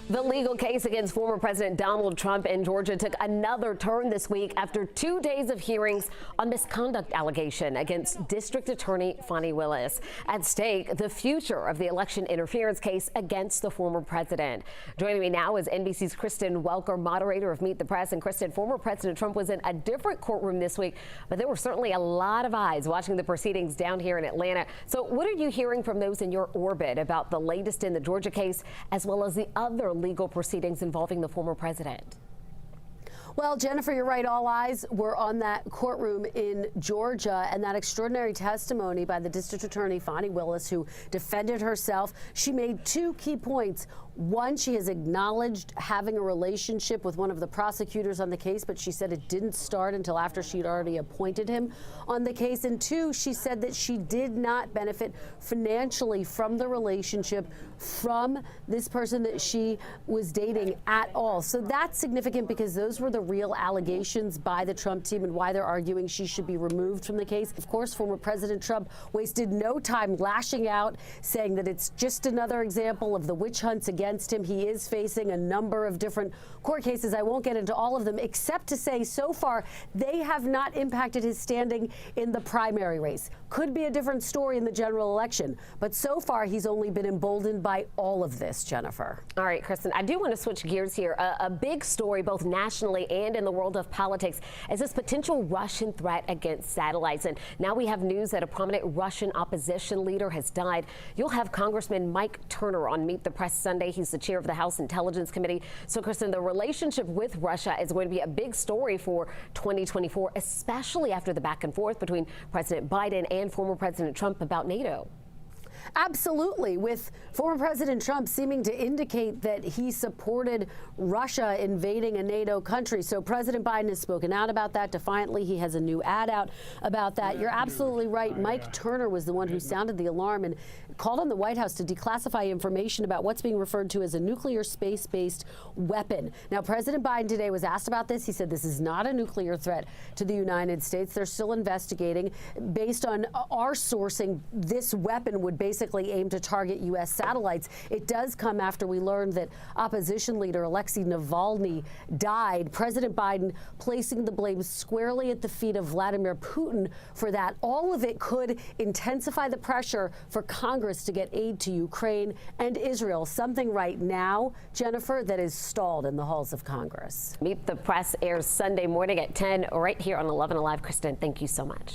The legal case against former President Donald Trump in Georgia took another turn this week after 2 days of hearings on misconduct allegation against District Attorney Fani Willis. At stake, the future of the election interference case against the former president. Joining me now is NBC's Kristen Welker, moderator of Meet the Press. And Kristen, former President Trump was in a different courtroom this week, but there were certainly a lot of eyes watching the proceedings down here in Atlanta. So what are you hearing from those in your orbit about the latest in the Georgia case, as well as the other legal proceedings involving the former president? Well, Jennifer, you're right. All eyes were on that courtroom in Georgia and that extraordinary testimony by the district attorney, Fani Willis, who defended herself. She made two key points. One, she has acknowledged having a relationship with one of the prosecutors on the case, but she said it didn't start until after she'd already appointed him on the case. And two, she said that she did not benefit financially from the relationship from this person that she was dating at all. So that's significant because those were the real allegations by the Trump team and why they're arguing she should be removed from the case. Of course, former President Trump wasted no time lashing out, saying that it's just another example of the witch hunts against him. He is facing a number of different court cases. I won't get into all of them, except to say so far they have not impacted his standing in the primary race. Could be a different story in the general election, but so far he's only been emboldened by all of this, Jennifer. All right, Kristen, I do want to switch gears here. A big story both nationally and in the world of politics is this potential Russian threat against satellites. And now we have news that a prominent Russian opposition leader has died. You'll have Congressman Mike Turner on Meet the Press Sunday. He's the chair of the House Intelligence Committee. So, Kristen, the relationship with Russia is going to be a big story for 2024, especially after the back and forth between President Biden and former President Trump about NATO. Absolutely, with former President Trump seeming to indicate that he supported Russia invading a NATO country. So President Biden has spoken out about that defiantly. He has a new ad out about that. You're absolutely right. Mike Turner was the one who sounded the alarm and called on the White House to declassify information about what's being referred to as a nuclear space-based weapon. Now, President Biden today was asked about this. He said this is not a nuclear threat to the United States. They're still investigating. Based on our sourcing, this weapon would basically aim to target U.S. satellites. It does come after we learned that opposition leader Alexei Navalny died. President Biden placing the blame squarely at the feet of Vladimir Putin for that. All of it could intensify the pressure for Congress to get aid to Ukraine and Israel, something right now, Jennifer, that is stalled in the halls of Congress. Meet the Press airs Sunday morning at 10 right here on 11 Alive. Kristen, thank you so much.